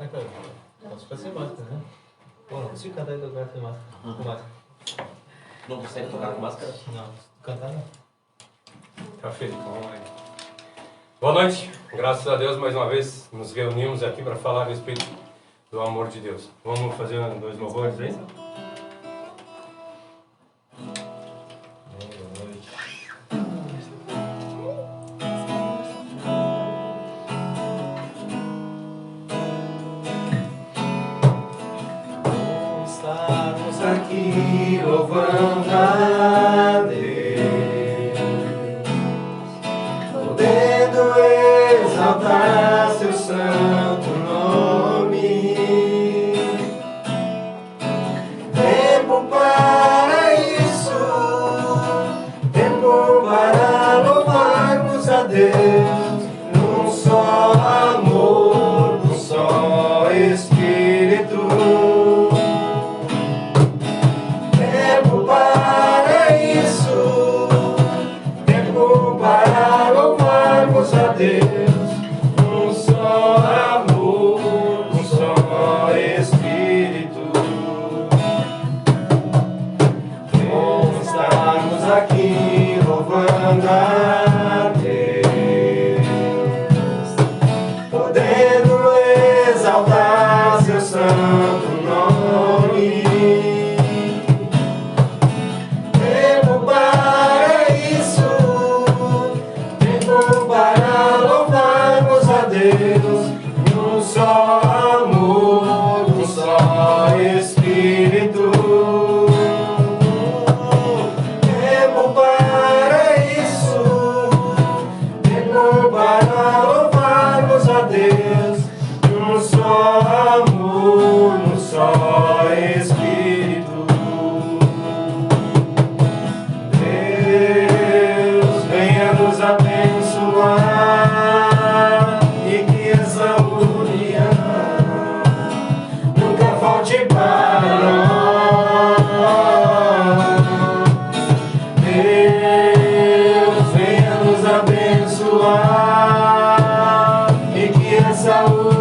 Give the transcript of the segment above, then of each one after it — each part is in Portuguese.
Posso ficar sem máscara, né? Pô, não consigo cantar e tocar sem máscara. Com máscara. Não consegue tocar com máscara? Não, cantar não. Tá feito, vamos lá. Boa noite, graças a Deus mais uma vez nos reunimos aqui para falar a respeito do amor de Deus. Vamos fazer dois louvores aí? Boa noite. Estamos aqui louvando a Deus, podendo exaltar seu santo nome. Tempo para isso, tempo para louvarmos a Deus, num só amor, num só Espírito. Tempo para isso, tempo para louvarmos a Deus, num só amor, num só Espírito. Vamos estarmos aqui louvando a Deus, podendo exaltar seu santo nome. Tempo para isso, tempo para louvarmos a Deus, num só amor, num só Espírito. Tempo para isso, tempo para louvarmos a Deus, num só amor, num só Espírito. Deus venha nos abençoar e que essa união nunca volte para nós. Deus venha nos abençoar e que essa união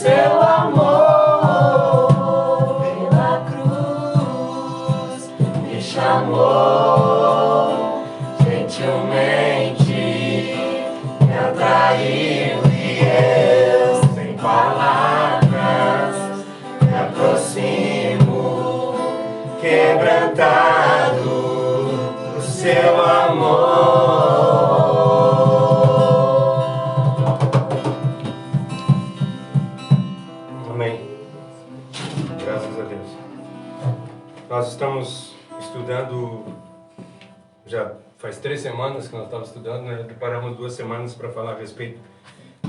seu amor pela cruz me chamou gentilmente, me atraiu e eu sem palavras me aproximo, quebrantado do seu amor. Nós estamos estudando, já faz 3 semanas que nós estamos estudando, né? Preparamos 2 semanas para falar a respeito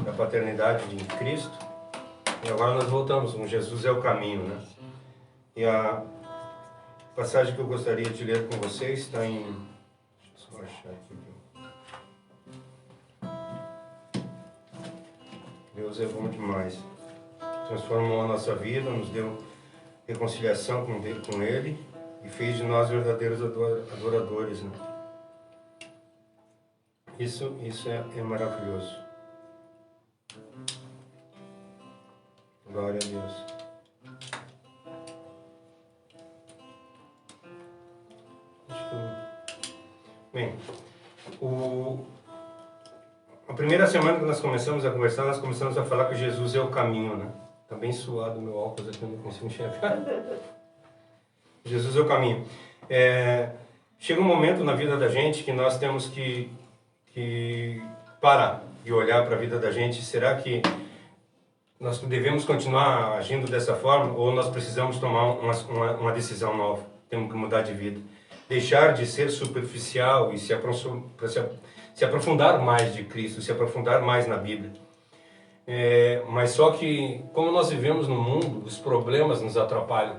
da paternidade de Cristo. E agora nós voltamos com Jesus é o caminho, né? E a passagem que eu gostaria de ler com vocês está em... Deixa eu só achar aqui. Deus é bom demais. Transformou a nossa vida, nos deu reconciliação com Ele e fez de nós verdadeiros adoradores, né? Isso é maravilhoso. Glória a Deus. Bem, a primeira semana que nós começamos a conversar, nós começamos a falar que Jesus é o caminho, né? Tá bem suado o meu óculos aqui, eu não consigo enxergar. Jesus é o caminho. Chega um momento na vida da gente que nós temos que parar e olhar para a vida da gente. Será que nós devemos continuar agindo dessa forma ou nós precisamos tomar uma decisão nova? Temos que mudar de vida. Deixar de ser superficial e se aprofundar mais de Cristo, se aprofundar mais na Bíblia. Mas só que, como nós vivemos no mundo, os problemas nos atrapalham.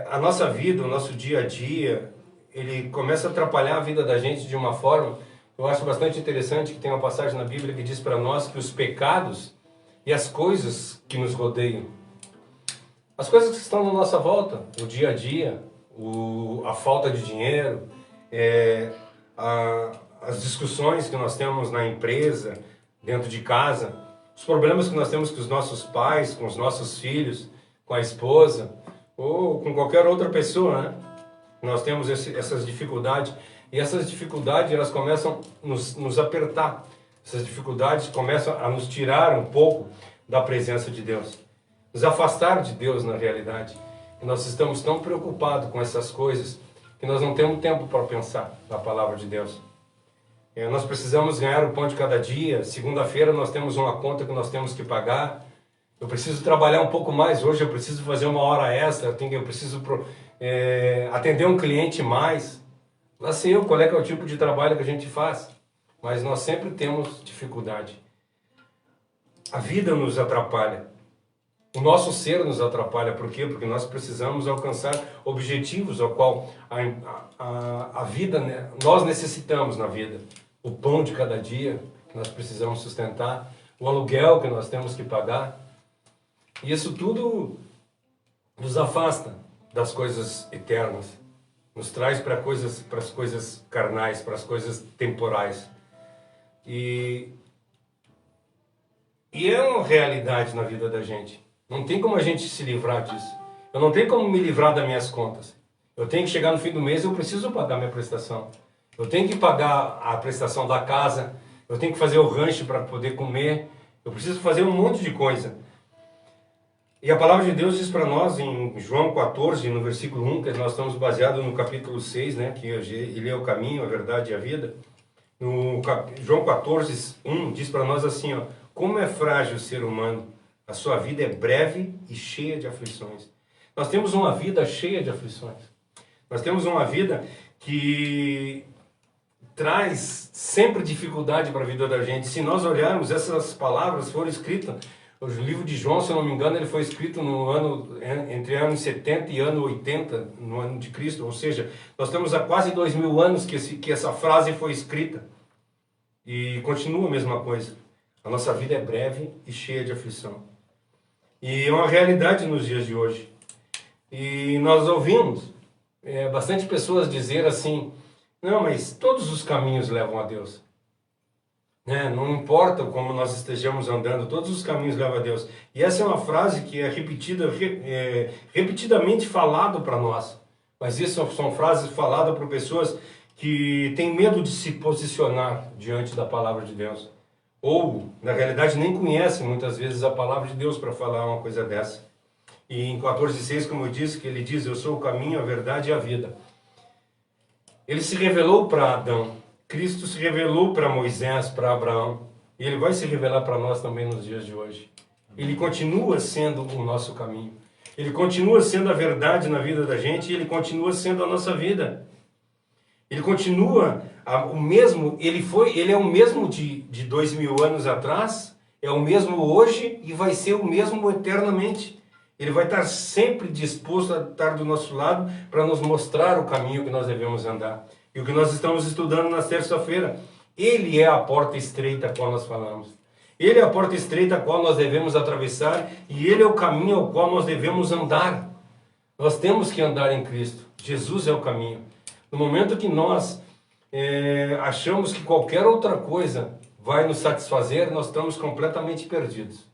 A nossa vida, o nosso dia a dia, ele começa a atrapalhar a vida da gente de uma forma. Eu acho bastante interessante que tem uma passagem na Bíblia que diz para nós que os pecados e as coisas que nos rodeiam, as coisas que estão na nossa volta, o dia a dia, a falta de dinheiro, as discussões que nós temos na empresa, dentro de casa, os problemas que nós temos com os nossos pais, com os nossos filhos, com a esposa, ou com qualquer outra pessoa, né? Nós temos essas dificuldades, e essas dificuldades elas começam a nos apertar, essas dificuldades começam a nos tirar um pouco da presença de Deus, nos afastar de Deus na realidade. E nós estamos tão preocupados com essas coisas que nós não temos tempo para pensar na palavra de Deus. Nós precisamos ganhar o pão de cada dia. Segunda-feira nós temos uma conta que nós temos que pagar. Eu preciso trabalhar um pouco mais hoje, eu preciso fazer uma hora extra, eu preciso atender um cliente mais. Lá sei eu qual é o tipo de trabalho que a gente faz, mas nós sempre temos dificuldade. A vida nos atrapalha. O nosso ser nos atrapalha. Por quê? Porque nós precisamos alcançar objetivos ao qual a vida, né, nós necessitamos na vida. O pão de cada dia que nós precisamos sustentar, o aluguel que nós temos que pagar. E isso tudo nos afasta das coisas eternas, nos traz para as coisas carnais, para as coisas temporais. E é uma realidade na vida da gente. Não tem como a gente se livrar disso. Eu não tenho como me livrar das minhas contas. Eu tenho que chegar no fim do mês, eu preciso pagar minha prestação. Eu tenho que pagar a prestação da casa, eu tenho que fazer o rancho para poder comer, eu preciso fazer um monte de coisa. E a palavra de Deus diz para nós em João 14, no versículo 1, que nós estamos baseados no capítulo 6, né, que ele é o caminho, a verdade e a vida. No João 14, 1, diz para nós assim, ó, como é frágil o ser humano, a sua vida é breve e cheia de aflições. Nós temos uma vida cheia de aflições. Nós temos uma vida que traz sempre dificuldade para a vida da gente. Se nós olharmos, essas palavras foram escritas, o livro de João, se eu não me engano, ele foi escrito no ano, entre anos 70 e ano 80, no ano de Cristo, ou seja, nós temos há quase 2000 anos que essa frase foi escrita. E continua a mesma coisa. A nossa vida é breve e cheia de aflição. E é uma realidade nos dias de hoje. E nós ouvimos bastante pessoas dizer assim, não, mas todos os caminhos levam a Deus. né? Não importa como nós estejamos andando, todos os caminhos levam a Deus. E essa é uma frase que é repetidamente falada para nós. Mas isso são frases faladas por pessoas que têm medo de se posicionar diante da palavra de Deus. Ou, na realidade, nem conhecem muitas vezes a palavra de Deus para falar uma coisa dessa. E em 14,6, como eu disse, que ele diz: eu sou o caminho, a verdade e a vida. Ele se revelou para Adão. Cristo se revelou para Moisés, para Abraão. E ele vai se revelar para nós também nos dias de hoje. Ele continua sendo o nosso caminho. Ele continua sendo a verdade na vida da gente e ele continua sendo a nossa vida. Ele continua o mesmo, ele é o mesmo de 2000 anos atrás, é o mesmo hoje e vai ser o mesmo eternamente. Ele vai estar sempre disposto a estar do nosso lado para nos mostrar o caminho que nós devemos andar. E o que nós estamos estudando na terça-feira, ele é a porta estreita a qual nós falamos. Ele é a porta estreita a qual nós devemos atravessar e ele é o caminho ao qual nós devemos andar. Nós temos que andar em Cristo. Jesus é o caminho. No momento que nós achamos que qualquer outra coisa vai nos satisfazer, nós estamos completamente perdidos.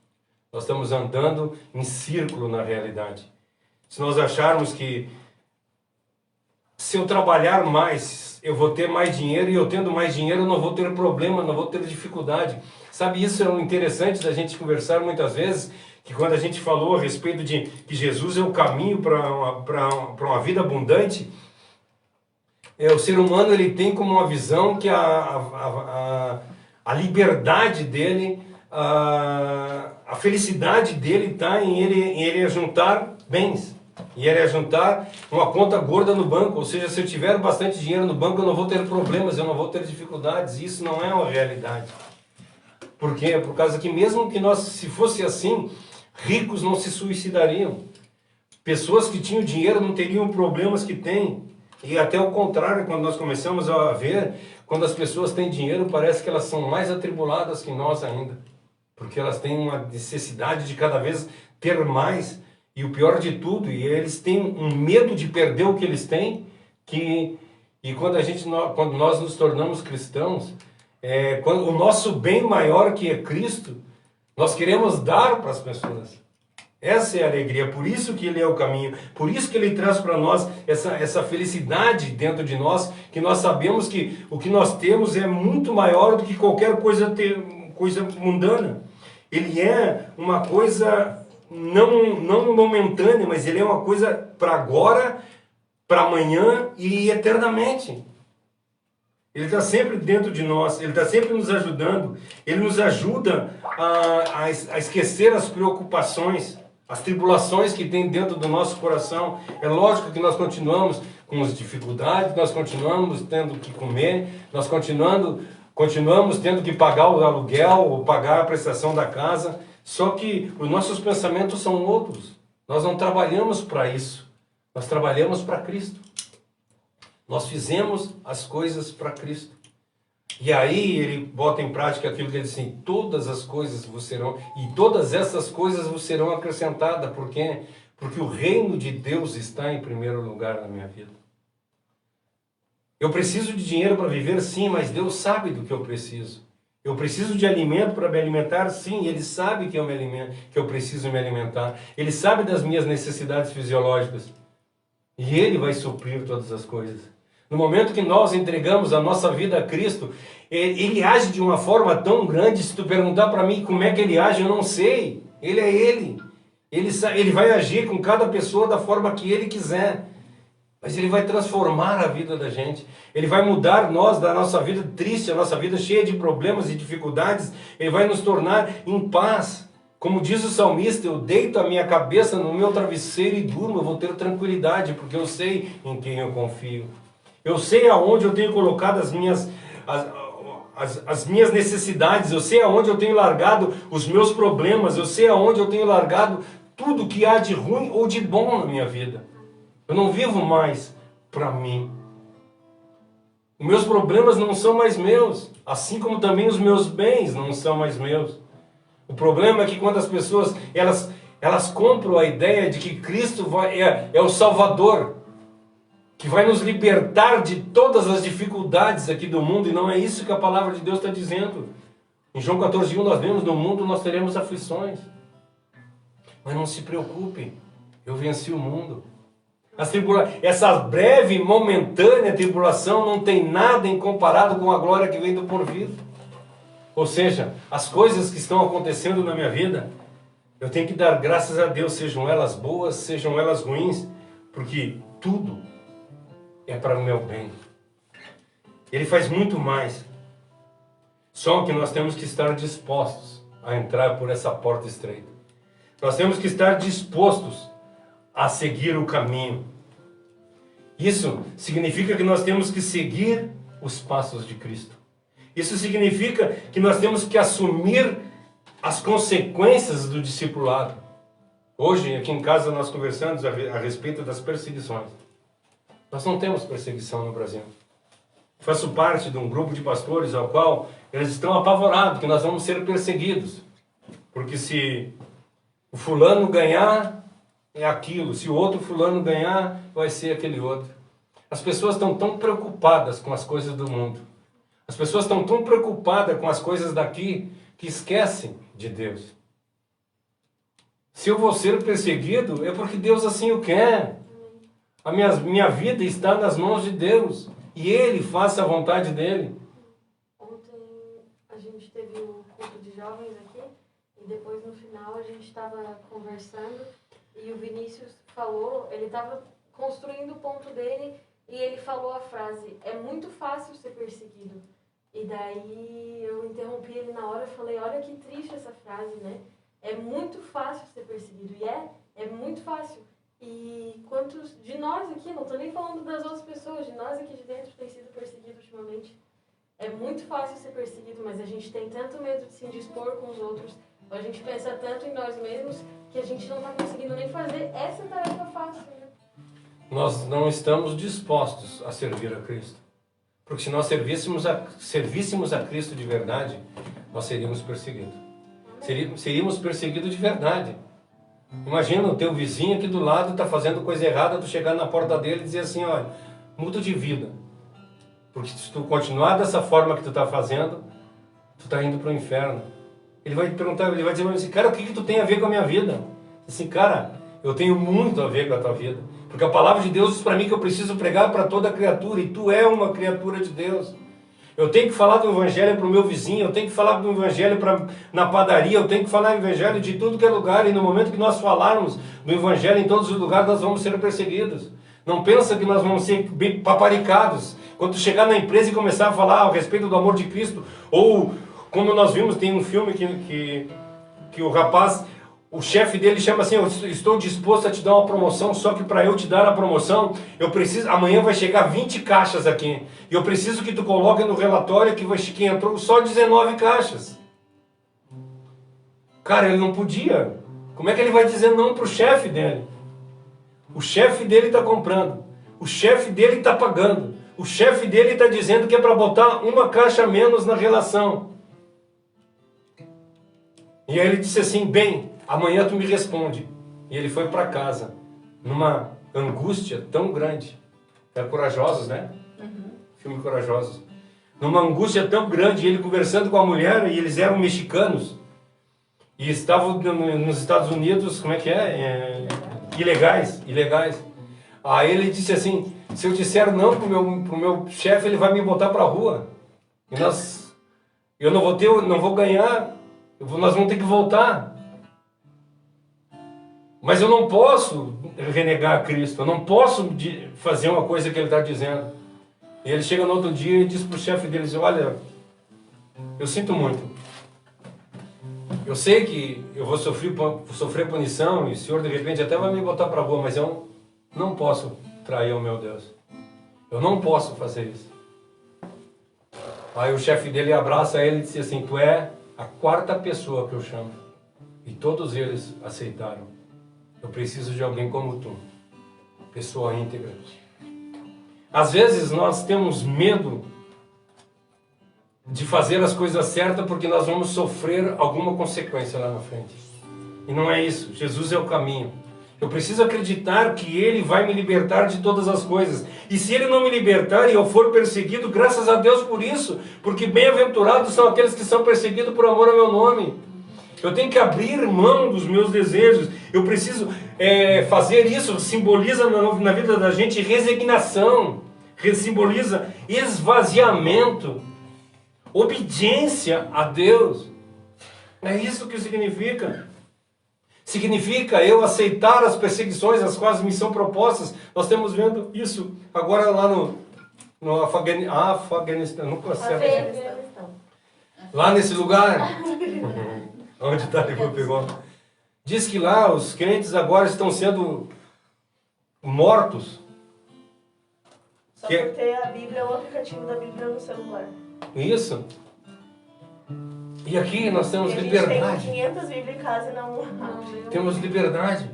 Nós estamos andando em círculo na realidade. Se nós acharmos que se eu trabalhar mais, eu vou ter mais dinheiro, e eu tendo mais dinheiro eu não vou ter problema, não vou ter dificuldade. Sabe, isso é interessante da gente conversar muitas vezes, que quando a gente falou a respeito de que Jesus é o caminho para uma vida abundante, o ser humano ele tem como uma visão que a liberdade dele, a felicidade dele está em ele juntar bens. E ele juntar uma conta gorda no banco. Ou seja, se eu tiver bastante dinheiro no banco, eu não vou ter problemas, eu não vou ter dificuldades. Isso não é uma realidade. Por quê? Por causa que mesmo que nós, se fosse assim, ricos não se suicidariam. Pessoas que tinham dinheiro não teriam problemas que têm. E até o contrário, quando nós começamos a ver, quando as pessoas têm dinheiro, parece que elas são mais atribuladas que nós ainda. Porque elas têm uma necessidade de cada vez ter mais. E o pior de tudo, e eles têm um medo de perder o que eles têm, e quando nós nos tornamos cristãos, quando o nosso bem maior que é Cristo, nós queremos dar para as pessoas. Essa é a alegria, por isso que ele é o caminho, por isso que ele traz para nós essa felicidade dentro de nós, que nós sabemos que o que nós temos é muito maior do que qualquer coisa mundana. Ele é uma coisa não momentânea, mas ele é uma coisa para agora, para amanhã e eternamente. Ele está sempre dentro de nós, ele está sempre nos ajudando, ele nos ajuda a esquecer as preocupações, as tribulações que tem dentro do nosso coração. É lógico que nós continuamos com as dificuldades, nós continuamos tendo que comer, nós continuamos tendo que pagar o aluguel ou pagar a prestação da casa. Só que os nossos pensamentos são outros. Nós não trabalhamos para isso. Nós trabalhamos para Cristo. Nós fizemos as coisas para Cristo. E aí ele bota em prática aquilo que ele diz assim: todas as coisas vos serão, e todas essas coisas vos serão acrescentadas. Por quê? Porque o reino de Deus está em primeiro lugar na minha vida. Eu preciso de dinheiro para viver, sim, mas Deus sabe do que eu preciso. Eu preciso de alimento para me alimentar, sim, Ele sabe que eu preciso me alimentar. Ele sabe das minhas necessidades fisiológicas. E Ele vai suprir todas as coisas. No momento que nós entregamos a nossa vida a Cristo, Ele age de uma forma tão grande. Se tu perguntar para mim como é que Ele age, eu não sei. Ele é Ele. Ele vai agir com cada pessoa da forma que Ele quiser. Mas Ele vai transformar a vida da gente. Ele vai mudar nós da nossa vida triste, a nossa vida cheia de problemas e dificuldades. Ele vai nos tornar em paz. Como diz o salmista: eu deito a minha cabeça no meu travesseiro e durmo, eu vou ter tranquilidade, porque eu sei em quem eu confio. Eu sei aonde eu tenho colocado as minhas necessidades, eu sei aonde eu tenho largado os meus problemas, eu sei aonde eu tenho largado tudo que há de ruim ou de bom na minha vida. Eu não vivo mais para mim. Os meus problemas não são mais meus, assim como também os meus bens não são mais meus. O problema é que quando as pessoas elas compram a ideia de que Cristo é o Salvador, que vai nos libertar de todas as dificuldades aqui do mundo, e não é isso que a palavra de Deus está dizendo. Em João 14:1 nós vemos, no mundo nós teremos aflições. Mas não se preocupe, eu venci o mundo. Essa breve, momentânea tribulação não tem nada em comparado com a glória que vem do porvir. Ou seja, as coisas que estão acontecendo na minha vida, eu tenho que dar graças a Deus, sejam elas boas, sejam elas ruins, porque tudo é para o meu bem. Ele faz muito mais. Só que nós temos que estar dispostos a entrar por essa porta estreita. Nós temos que estar dispostos a seguir o caminho. Isso significa que nós temos que seguir os passos de Cristo. Isso significa que nós temos que assumir as consequências do discipulado. Hoje, aqui em casa, nós conversamos a respeito das perseguições. Nós não temos perseguição no Brasil. Faço parte de um grupo de pastores ao qual eles estão apavorados que nós vamos ser perseguidos. Porque se o fulano ganhar, é aquilo. Se o outro fulano ganhar, vai ser aquele outro. As pessoas estão tão preocupadas com as coisas do mundo. As pessoas estão tão preocupadas com as coisas daqui que esquecem de Deus. Se eu vou ser perseguido, é porque Deus assim o quer. A minha vida está nas mãos de Deus. E Ele faça a vontade dEle. Ontem a gente teve um culto de jovens aqui. E depois no final a gente estava conversando. E o Vinícius falou, ele estava construindo o ponto dele. E ele falou a frase, é muito fácil ser perseguido. E daí eu interrompi ele na hora e falei, olha que triste essa frase, né? É muito fácil ser perseguido. E é muito fácil. E quantos de nós aqui, não estou nem falando das outras pessoas, de nós aqui de dentro tem sido perseguido ultimamente. É muito fácil ser perseguido, mas a gente tem tanto medo de se indispor com os outros. A gente pensa tanto em nós mesmos que a gente não está conseguindo nem fazer essa tarefa fácil, né? Nós não estamos dispostos a servir a Cristo. Porque se nós servíssemos a Cristo de verdade, nós seríamos perseguidos. Seríamos perseguidos de verdade. Imagina o teu vizinho aqui do lado está fazendo coisa errada, tu chegar na porta dele e dizer assim, olha, muda de vida. Porque se tu continuar dessa forma que tu está fazendo, tu está indo para o inferno. Ele vai te perguntar, ele vai dizer assim, cara, o que tu tem a ver com a minha vida? Assim, cara, eu tenho muito a ver com a tua vida. Porque a palavra de Deus diz para mim que eu preciso pregar para toda criatura, e tu é uma criatura de Deus. Eu tenho que falar do evangelho para o meu vizinho, eu tenho que falar do evangelho na padaria, eu tenho que falar do evangelho de tudo que é lugar, e no momento que nós falarmos do evangelho em todos os lugares, nós vamos ser perseguidos. Não pensa que nós vamos ser bem paparicados. Quando tu chegar na empresa e começar a falar a respeito do amor de Cristo, ou como nós vimos, tem um filme que o rapaz, o chefe dele chama assim, eu estou disposto a te dar uma promoção, só que para eu te dar a promoção, eu preciso, amanhã vai chegar 20 caixas aqui, e eu preciso que tu coloque no relatório que entrou só 19 caixas. Cara, ele não podia. Como é que ele vai dizer não para o chefe dele? O chefe dele está comprando, o chefe dele está pagando, o chefe dele está dizendo que é para botar uma caixa a menos na relação. E aí ele disse assim, bem, amanhã tu me responde. E ele foi para casa, numa angústia tão grande. Era Corajosos, né? Uhum. Filme Corajosos. Numa angústia tão grande, ele conversando com a mulher, e eles eram mexicanos. E estavam nos Estados Unidos, como é que é? Ilegais. Aí ele disse assim, se eu disser não pro meu chefe, ele vai me botar para a rua. E eu não vou ganhar, nós vamos ter que voltar. Mas eu não posso renegar a Cristo, eu não posso fazer uma coisa que ele está dizendo. E ele chega no outro dia e diz para o chefe dele, olha, eu sinto muito. Eu sei que eu vou sofrer punição e o Senhor de repente até vai me botar para a rua, mas eu não posso trair o meu Deus. Eu não posso fazer isso. Aí o chefe dele abraça ele e diz assim, tu é a 4ª pessoa que eu chamo. E todos eles aceitaram. Eu preciso de alguém como tu. Pessoa íntegra. Às vezes nós temos medo de fazer as coisas certas porque nós vamos sofrer alguma consequência lá na frente. E não é isso. Jesus é o caminho. Eu preciso acreditar que Ele vai me libertar de todas as coisas. E se Ele não me libertar e eu for perseguido, graças a Deus por isso. Porque bem-aventurados são aqueles que são perseguidos por amor ao meu nome. Eu tenho que abrir mão dos meus desejos. Eu preciso fazer isso. Simboliza na vida da gente resignação. Simboliza esvaziamento. Obediência a Deus. É isso que significa. Significa eu aceitar as perseguições as quais me são propostas. Nós estamos vendo isso agora lá no Afeganistão. Não consegue. Lá nesse lugar onde o Talibã pegou. Diz que lá os crentes agora estão sendo mortos. Só por ter a Bíblia, o aplicativo da Bíblia no celular. Isso. E aqui nós temos e a liberdade. Gente tem 500 Bíblias em casa e não. Temos liberdade.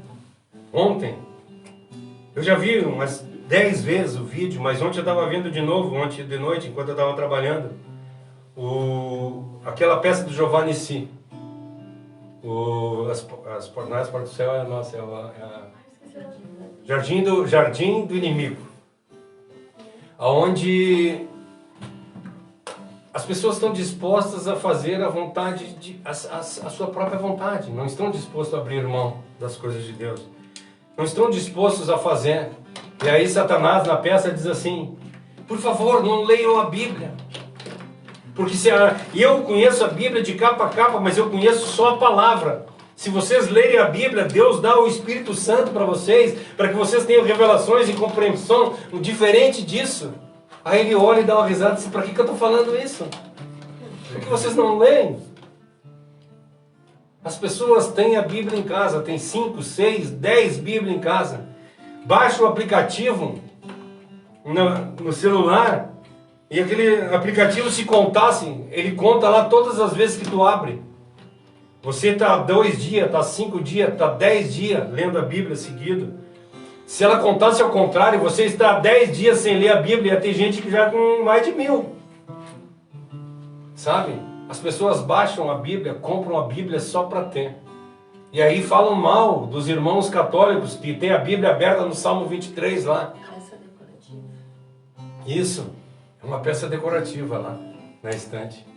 Ontem, eu já vi umas 10 vezes o vídeo, mas ontem eu estava vendo de novo, ontem de noite, enquanto eu estava trabalhando, aquela peça do Giovanni Si. As portas do céu é a nossa, Jardim do Inimigo. Onde as pessoas estão dispostas a fazer a vontade, a sua própria vontade. Não estão dispostos a abrir mão das coisas de Deus. Não estão dispostos a fazer. E aí Satanás na peça diz assim: por favor, não leiam a Bíblia. Porque eu conheço a Bíblia de capa a capa, mas eu conheço só a palavra. Se vocês lerem a Bíblia, Deus dá o Espírito Santo para vocês, para que vocês tenham revelações e compreensão diferente disso. Aí ele olha e dá uma risada e diz: para que eu estou falando isso? Por que vocês não leem? As pessoas têm a Bíblia em casa, tem 5, 6, 10 Bíblias em casa. Baixa o aplicativo no celular e aquele aplicativo, se contasse, ele conta lá todas as vezes que tu abre. Você está 2 dias, está 5 dias, está 10 dias lendo a Bíblia seguido. Se ela contasse ao contrário, você está 10 dias sem ler a Bíblia, tem gente que já com mais de 1000. Sabe? As pessoas baixam a Bíblia, compram a Bíblia só para ter. E aí falam mal dos irmãos católicos que tem a Bíblia aberta no Salmo 23 lá. Peça decorativa. Isso, é uma peça decorativa lá, na estante.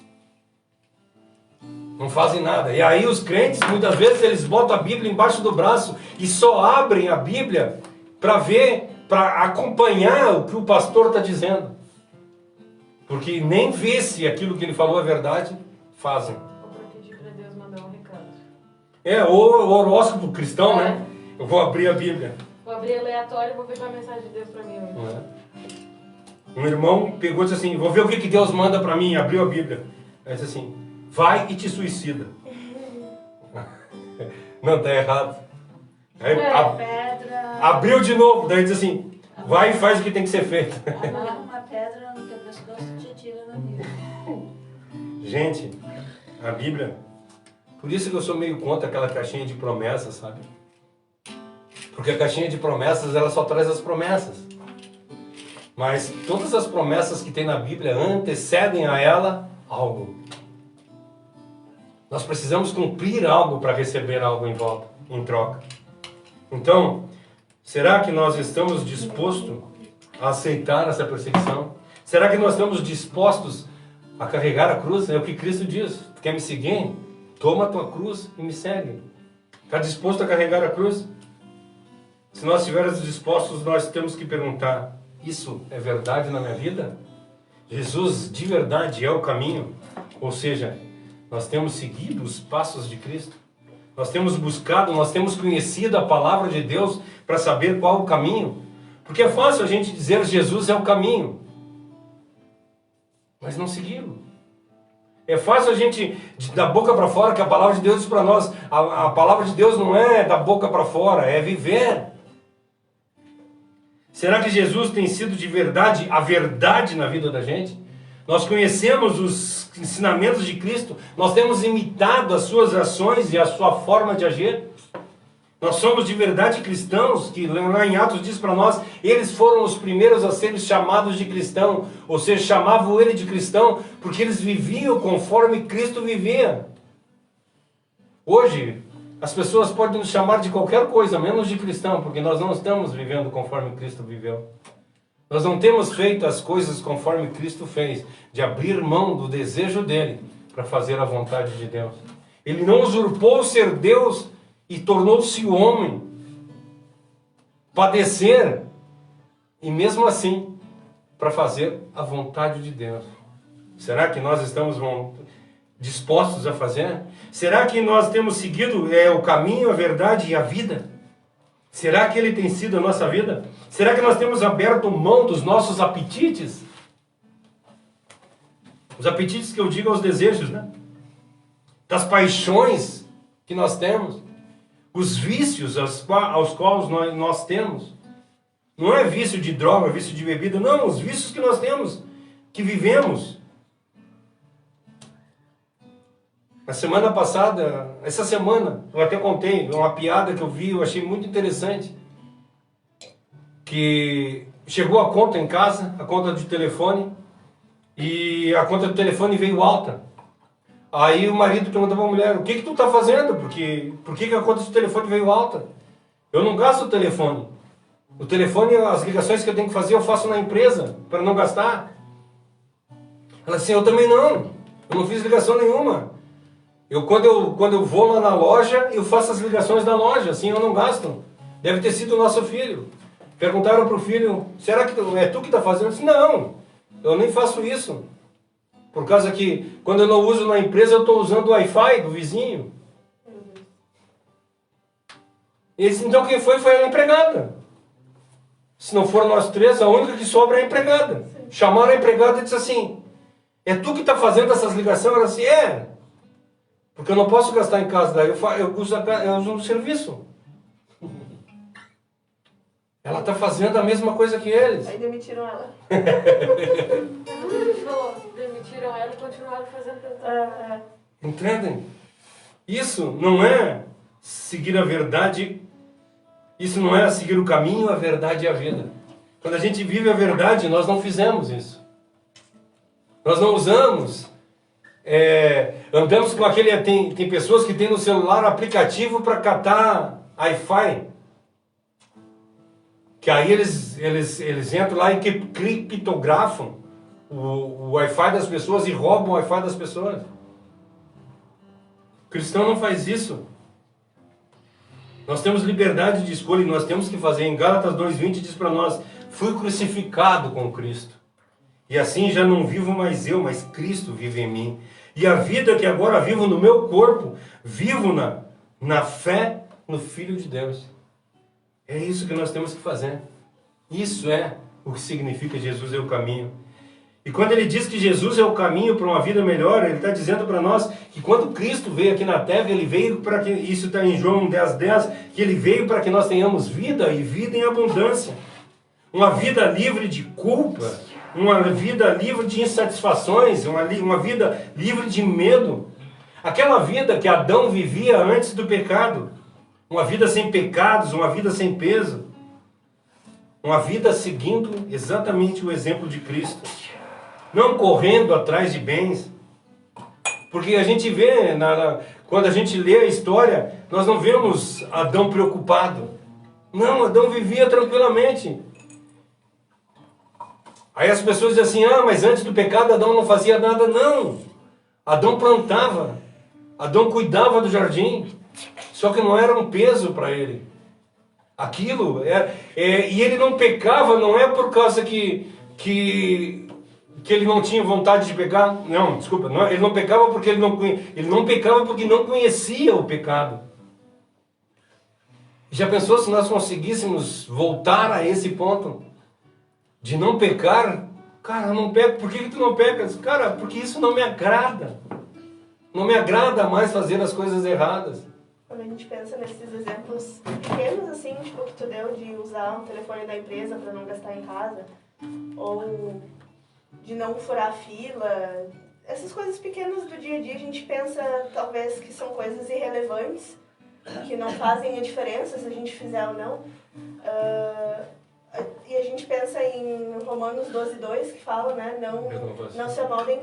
Não fazem nada. E aí os crentes, muitas vezes, eles botam a Bíblia embaixo do braço e só abrem a Bíblia para ver, para acompanhar o que o pastor está dizendo. Porque nem vê se aquilo que ele falou é verdade, fazem. Ou para pedir para Deus mandar um recado. Ou o horóscopo cristão, né? Eu vou abrir a Bíblia. Vou abrir aleatório e vou ver qual é a mensagem de Deus para mim hoje. Um irmão pegou e disse assim: vou ver o que Deus manda para mim. Abriu a Bíblia. Aí disse assim: vai e te suicida. Não, tá errado. Aí, Pedra. abriu de novo, daí diz assim: vai e faz o que tem que ser feito. Amarra uma pedra no teu pescoço e te atira na vida. Gente, a Bíblia, por isso que eu sou meio contra aquela caixinha de promessas, sabe? Porque a caixinha de promessas, ela só traz as promessas. Mas todas as promessas que tem na Bíblia antecedem a ela algo. Nós precisamos cumprir algo para receber algo em volta, em troca. Então, será que nós estamos dispostos a aceitar essa perseguição? Será que nós estamos dispostos a carregar a cruz? É o que Cristo diz: quer me seguir? Toma a tua cruz e me segue. Está disposto a carregar a cruz? Se nós estivermos dispostos, nós temos que perguntar: isso é verdade na minha vida? Jesus de verdade é o caminho? Ou seja, nós temos seguido os passos de Cristo? Nós temos buscado, nós temos conhecido a palavra de Deus para saber qual o caminho? Porque é fácil a gente dizer Jesus é o caminho, mas não segui-lo. É fácil a gente, da boca para fora, que a palavra de Deus diz para nós, a palavra de Deus não é da boca para fora, é viver. Será que Jesus tem sido de verdade a verdade na vida da gente? Nós conhecemos os ensinamentos de Cristo, nós temos imitado as suas ações e a sua forma de agir. Nós somos de verdade cristãos, que lá em Atos diz para nós, eles foram os primeiros a serem chamados de cristão, ou seja, chamavam ele de cristão, porque eles viviam conforme Cristo vivia. Hoje, As pessoas podem nos chamar de qualquer coisa, menos de cristão, porque nós não estamos vivendo conforme Cristo viveu. Nós não temos feito as coisas conforme Cristo fez, de abrir mão do desejo dele para fazer a vontade de Deus. Ele não usurpou ser Deus e tornou-se homem, padecer, e mesmo assim, para fazer a vontade de Deus. Será que nós estamos dispostos a fazer? Será que nós temos seguido o caminho, a verdade e a vida? Será que ele tem sido a nossa vida? Será que nós temos aberto mão dos nossos apetites? Os apetites que eu digo aos desejos, né? Das paixões que nós temos. Os vícios aos quais nós temos. Não é vício de droga, vício de bebida. Não, os vícios que nós temos, que vivemos. Na semana passada, essa semana, eu até contei uma piada que eu vi, eu achei muito interessante. Que chegou a conta em casa, a conta de telefone, e a conta do telefone veio alta. Aí o marido perguntou para a mulher, o que tu está fazendo? Por que a conta do telefone veio alta? Eu não gasto o telefone. O telefone, as ligações que eu tenho que fazer, eu faço na empresa, para não gastar. Ela disse, eu também não. Eu não fiz ligação nenhuma. Quando eu vou lá na loja, eu faço as ligações da loja, assim eu não gasto. Deve ter sido o nosso filho. Perguntaram para o filho, será que é tu que está fazendo? Eu disse, não, eu nem faço isso. Por causa que, quando eu não uso na empresa, eu estou usando o Wi-Fi do vizinho. Então quem foi a empregada. Se não for nós três, a única que sobra é a empregada. Chamaram a empregada e disse assim, é tu que está fazendo essas ligações? Ela disse, porque eu não posso gastar em casa, daí eu uso no serviço. Ela está fazendo a mesma coisa que eles. Aí demitiram ela. Demitiram ela e continuaram fazendo Entendem? Isso não é seguir a verdade, isso não é seguir o caminho, a verdade e a vida. Quando a gente vive a verdade, nós não fizemos isso. Nós não usamos, andamos com aquele... Tem pessoas que têm no celular aplicativo para catar Wi-Fi. Que aí eles entram lá e criptografam o Wi-Fi das pessoas e roubam o Wi-Fi das pessoas. O cristão não faz isso. Nós temos liberdade de escolha e nós temos que fazer. Em Gálatas 2:20 diz para nós, fui crucificado com Cristo. E assim já não vivo mais eu, mas Cristo vive em mim. E a vida que agora vivo no meu corpo, vivo na fé no Filho de Deus. É isso que nós temos que fazer. Isso é o que significa Jesus é o caminho. E quando ele diz que Jesus é o caminho para uma vida melhor, ele está dizendo para nós que quando Cristo veio aqui na terra, ele veio para que, isso está em João 10:10, que ele veio para que nós tenhamos vida e vida em abundância. Uma vida livre de culpa, uma vida livre de insatisfações, uma vida livre de medo. Aquela vida que Adão vivia antes do pecado. Uma vida sem pecados, uma vida sem peso. Uma vida seguindo exatamente o exemplo de Cristo. Não correndo atrás de bens. Porque a gente vê, quando a gente lê a história, nós não vemos Adão preocupado. Não, Adão vivia tranquilamente. Aí as pessoas dizem assim, mas antes do pecado Adão não fazia nada. Não, Adão plantava. Adão cuidava do jardim. Só que não era um peso para ele. Aquilo, e ele não pecava, não é por causa que ele não tinha vontade de pecar. Não, desculpa, ele não pecava porque ele não pecava porque não conhecia o pecado. Já pensou se nós conseguíssemos voltar a esse ponto? De não pecar? Cara, eu não peco. Por que tu não pecas? Cara, porque isso não me agrada. Não me agrada mais fazer as coisas erradas. Quando a gente pensa nesses exemplos pequenos, assim, tipo, que tu deu de usar o telefone da empresa para não gastar em casa, ou de não furar a fila, essas coisas pequenas do dia a dia a gente pensa, talvez, que são coisas irrelevantes, que não fazem a diferença se a gente fizer ou não. E a gente pensa em Romanos 12:2, que fala, né, não se amoldem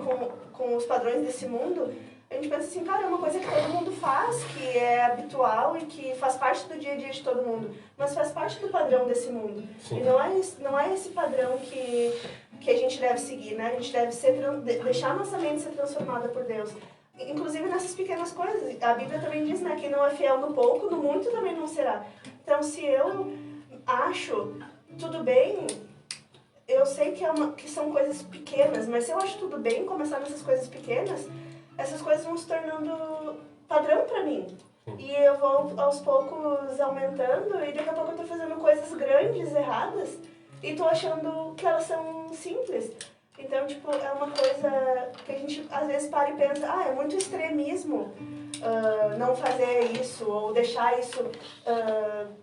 com os padrões desse mundo. A gente pensa assim, cara, é uma coisa que todo mundo faz, que é habitual e que faz parte do dia a dia de todo mundo, mas faz parte do padrão desse mundo. Sim. E não é esse padrão que a gente deve seguir, né? A gente deve deixar a nossa mente ser transformada por Deus. Inclusive nessas pequenas coisas. A Bíblia também diz, né? Quem não é fiel no pouco, no muito também não será. Então, se eu acho tudo bem, eu sei que são coisas pequenas, mas se eu acho tudo bem começar nessas coisas pequenas, essas coisas vão se tornando padrão pra mim. E eu vou aos poucos aumentando e daqui a pouco eu tô fazendo coisas grandes, erradas, e tô achando que elas são simples. Então, tipo, é uma coisa que a gente às vezes para e pensa, é muito extremismo não fazer isso ou deixar isso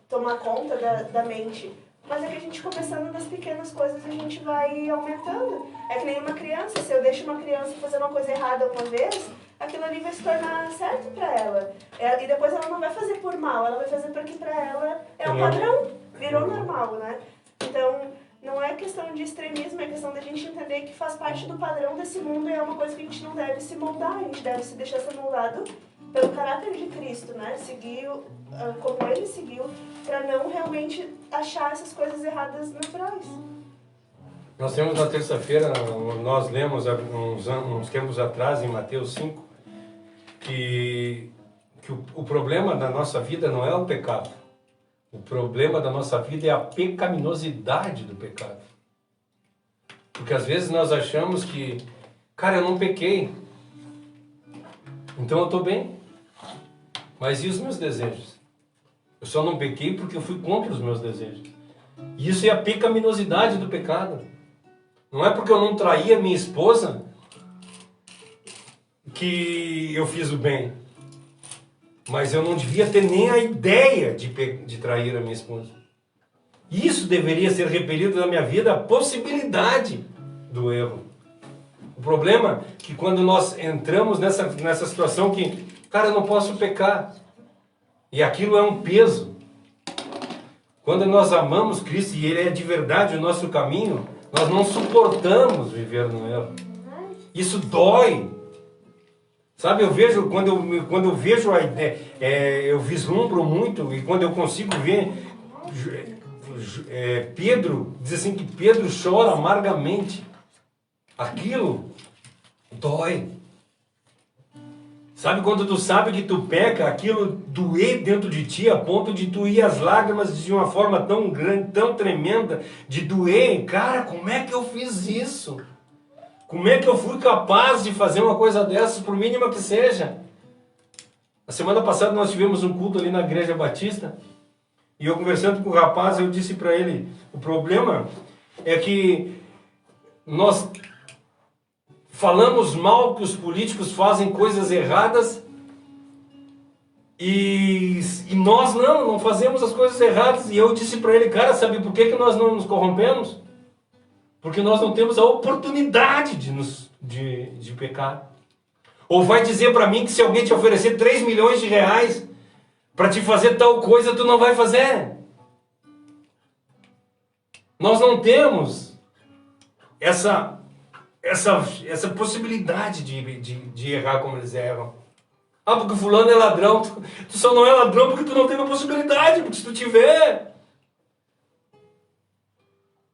tomar conta da mente. Mas é que a gente começando das pequenas coisas a gente vai aumentando. É que nem uma criança, se eu deixo uma criança fazer uma coisa errada uma vez, aquilo ali vai se tornar certo pra ela. E depois ela não vai fazer por mal, ela vai fazer porque pra ela é o padrão, virou normal, né? Então, não é questão de extremismo, é questão da gente entender que faz parte do padrão desse mundo e é uma coisa que a gente não deve se moldar, a gente deve se deixar ser moldado pelo caráter de Cristo, né? Seguir como ele seguiu, para não realmente achar essas coisas erradas naturais. Nós temos na terça-feira, nós lemos uns tempos atrás, em Mateus 5, que o problema da nossa vida não é o pecado. O problema da nossa vida é a pecaminosidade do pecado. Porque às vezes nós achamos que, cara, eu não pequei, então eu estou bem. Mas e os meus desejos? Eu só não pequei porque eu fui contra os meus desejos. E isso é a pecaminosidade do pecado. Não é porque eu não traí a minha esposa que eu fiz o bem. Mas eu não devia ter nem a ideia de trair a minha esposa. Isso deveria ser repelido da minha vida, a possibilidade do erro. O problema é que quando nós entramos nessa situação que, cara, eu não posso pecar. E aquilo é um peso. Quando nós amamos Cristo e Ele é de verdade o nosso caminho, nós não suportamos viver no erro. Isso dói. Sabe, eu vejo, quando eu vejo a ideia, eu vislumbro muito, e quando eu consigo ver, Pedro, diz assim que Pedro chora amargamente. Aquilo dói. Sabe, quando tu sabe que tu peca, aquilo doer dentro de ti, a ponto de tu ir às lágrimas de uma forma tão grande, tão tremenda, de doer. Cara, como é que eu fiz isso? Como é que eu fui capaz de fazer uma coisa dessas, por mínima que seja? A semana passada nós tivemos um culto ali na Igreja Batista, e eu conversando com o rapaz, eu disse para ele, o problema é que nós falamos mal que os políticos fazem coisas erradas, e nós não fazemos as coisas erradas. E eu disse para ele, cara, sabe por que nós não nos corrompemos? Porque nós não temos a oportunidade de pecar. Ou vai dizer para mim que se alguém te oferecer 3 milhões de reais para te fazer tal coisa, tu não vai fazer. Nós não temos essa possibilidade de errar como eles erram. Ah, porque fulano é ladrão. Tu só não é ladrão porque tu não teve a possibilidade, porque se tu tiver...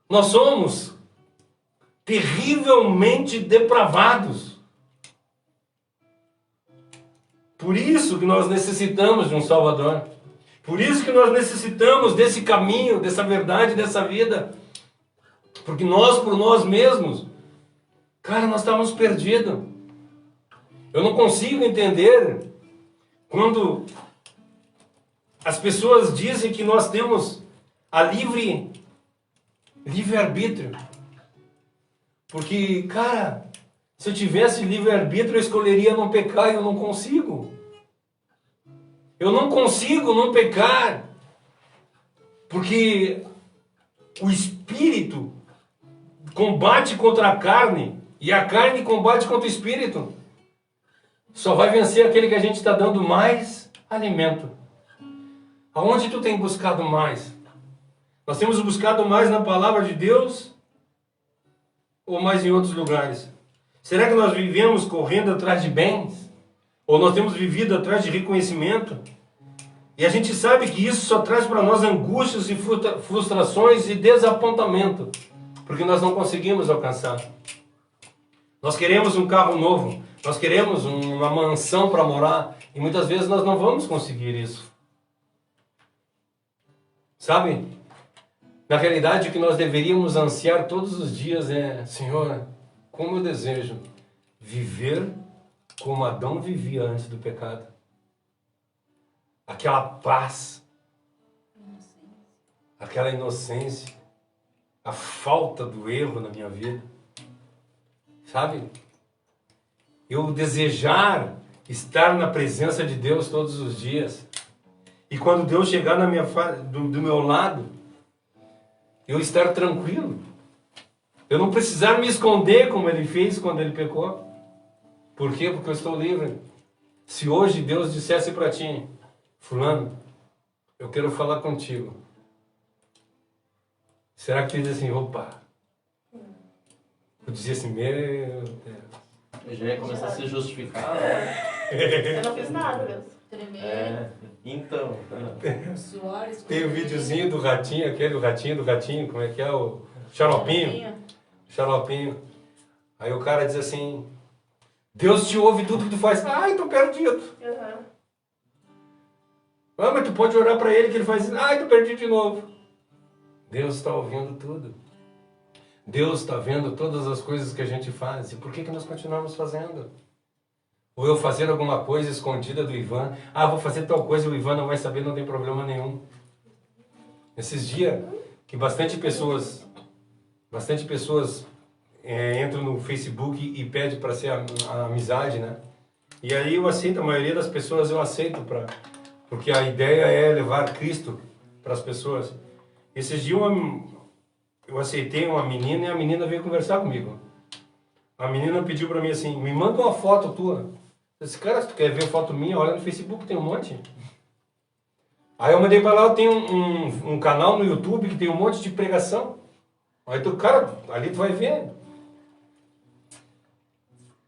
Nós somos terrivelmente depravados. Por isso que nós necessitamos de um Salvador. Por isso que nós necessitamos desse caminho, dessa verdade, dessa vida. Porque nós, por nós mesmos, cara, nós estamos perdidos. Eu não consigo entender quando as pessoas dizem que nós temos a livre-arbítrio. Porque, cara, se eu tivesse livre-arbítrio, eu escolheria não pecar e eu não consigo. Eu não consigo não pecar. Porque o Espírito combate contra a carne e a carne combate contra o Espírito. Só vai vencer aquele que a gente está dando mais alimento. Aonde tu tem buscado mais? Nós temos buscado mais na palavra de Deus ou mais em outros lugares? Será que nós vivemos correndo atrás de bens? Ou nós temos vivido atrás de reconhecimento, e a gente sabe que isso só traz para nós angústias e frustrações e desapontamento, porque nós não conseguimos alcançar. Nós queremos um carro novo, nós queremos uma mansão para morar, e muitas vezes nós não vamos conseguir isso. Sabe? Na realidade, o que nós deveríamos ansiar todos os dias é: Senhor, como eu desejo viver como Adão vivia antes do pecado. Aquela paz, aquela inocência, a falta do erro na minha vida. Sabe? Eu desejar estar na presença de Deus todos os dias. E quando Deus chegar na do meu lado, eu estar tranquilo. Eu não precisar me esconder como ele fez quando ele pecou. Por quê? Porque eu estou livre. Se hoje Deus dissesse para ti: fulano, eu quero falar contigo. Será que tu diz assim: opa? Eu dizia assim: meu Deus. Eu já ia começar a se justificar. Eu não fiz nada, Deus. Tremer, Então. suor, Tem o videozinho do ratinho, o ratinho, como é que é? O xaropinho. Xaropinho. Aí o cara diz assim: Deus te ouve tudo que tu faz. Ai, tô perdido. Uhum. Ah, mas tu pode orar para ele que ele faz. Ai, tô perdido de novo. Deus está ouvindo tudo. Deus está vendo todas as coisas que a gente faz. E por que nós continuamos fazendo? Ou eu fazer alguma coisa escondida do Ivan. Ah, vou fazer tal coisa e o Ivan não vai saber, não tem problema nenhum. Esses dias que bastante pessoas entram no Facebook e pedem para ser a amizade, né? E aí eu aceito, a maioria das pessoas eu aceito, porque a ideia é levar Cristo para as pessoas. Esses dias eu aceitei uma menina e a menina veio conversar comigo. A menina pediu para mim assim: me manda uma foto tua. Eu disse: cara, se tu quer ver foto minha, olha no Facebook, tem um monte. Aí eu mandei para lá, eu tenho um canal no YouTube que tem um monte de pregação. Aí tu, cara, ali tu vai ver.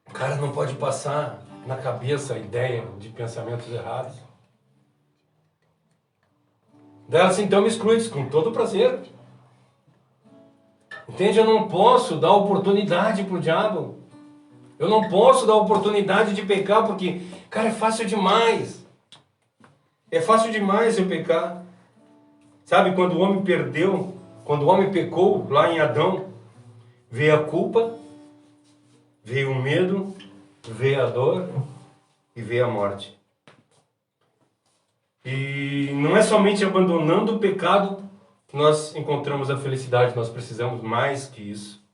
O cara não pode passar na cabeça a ideia de pensamentos errados. Daí ela assim: então me exclui, com todo prazer. Entende? Eu não posso dar oportunidade pro diabo. Eu não posso dar oportunidade de pecar, porque, cara, é fácil demais. É fácil demais eu pecar. Sabe, quando o homem pecou lá em Adão, veio a culpa, veio o medo, veio a dor e veio a morte. E não é somente abandonando o pecado que nós encontramos a felicidade, nós precisamos mais que isso.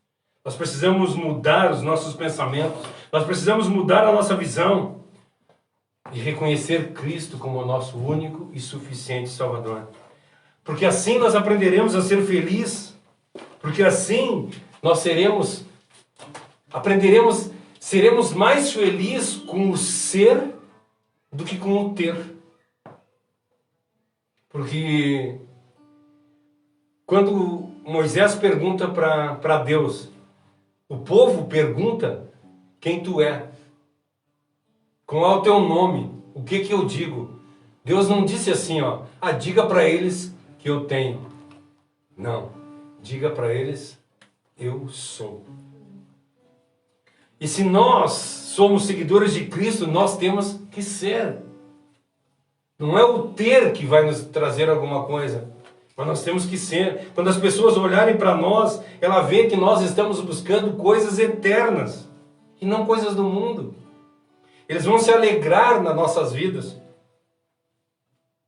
Nós precisamos mudar os nossos pensamentos, nós precisamos mudar a nossa visão e reconhecer Cristo como o nosso único e suficiente Salvador. Porque assim nós aprenderemos a ser felizes, porque assim nós seremos mais felizes com o ser do que com o ter. Porque quando Moisés pergunta para Deus, o povo pergunta quem tu é, qual é o teu nome, o que eu digo. Deus não disse assim, diga para eles que eu tenho. Não, diga para eles, eu sou. E se nós somos seguidores de Cristo, nós temos que ser. Não é o ter que vai nos trazer alguma coisa, mas nós temos que ser. Quando as pessoas olharem para nós, ela vê que nós estamos buscando coisas eternas e não coisas do mundo. Eles vão se alegrar nas nossas vidas.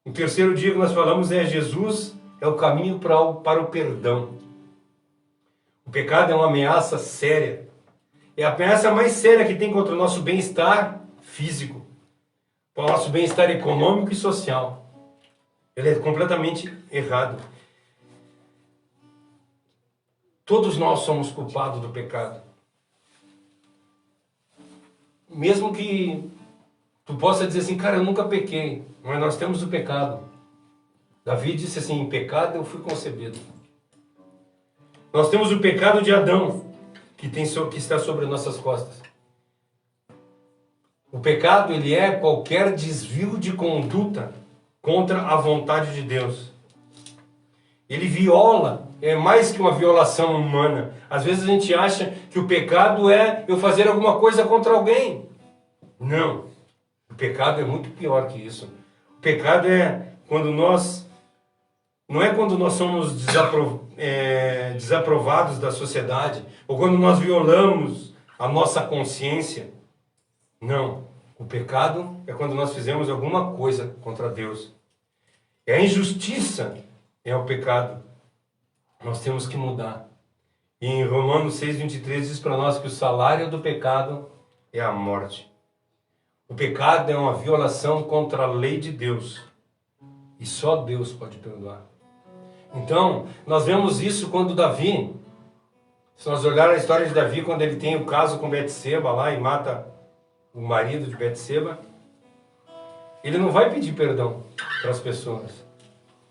O terceiro dia que nós falamos é: Jesus é o caminho para o perdão. O pecado é uma ameaça séria. É a ameaça mais séria que tem contra o nosso bem-estar físico, para o nosso bem-estar econômico e social. Ele é completamente errado. Todos nós somos culpados do pecado. Mesmo que tu possa dizer assim: cara, eu nunca pequei, mas nós temos o pecado. Davi disse assim: em pecado eu fui concebido. Nós temos o pecado de Adão, que está sobre nossas costas. O pecado, ele é qualquer desvio de conduta contra a vontade de Deus. Ele viola, é mais que uma violação humana. Às vezes a gente acha que o pecado é eu fazer alguma coisa contra alguém. Não. O pecado é muito pior que isso. O pecado é quando nós... Não é quando nós somos desaprovados da sociedade, ou quando nós violamos a nossa consciência. Não. O pecado é quando nós fizemos alguma coisa contra Deus. E a injustiça é o pecado. Nós temos que mudar. E em Romanos 6,23 diz para nós que o salário do pecado é a morte. O pecado é uma violação contra a lei de Deus. E só Deus pode perdoar. Então, nós vemos isso quando Davi, se nós olharmos a história de Davi, quando ele tem o caso com Betseba lá e mata o marido de Betseba, ele não vai pedir perdão para as pessoas.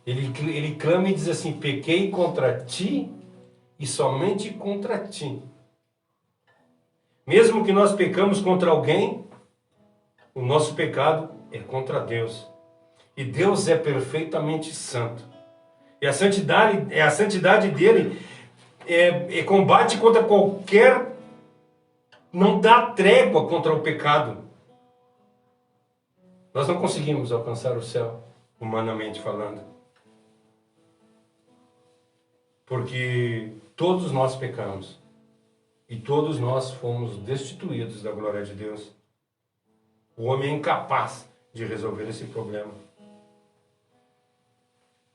Ele clama e diz assim: pequei contra ti e somente contra ti. Mesmo que nós pecamos contra alguém, o nosso pecado é contra Deus. E Deus é perfeitamente santo. E a santidade dele combate contra qualquer... Não dá trégua contra o pecado. Nós não conseguimos alcançar o céu, humanamente falando. Porque todos nós pecamos. E todos nós fomos destituídos da glória de Deus. O homem é incapaz de resolver esse problema.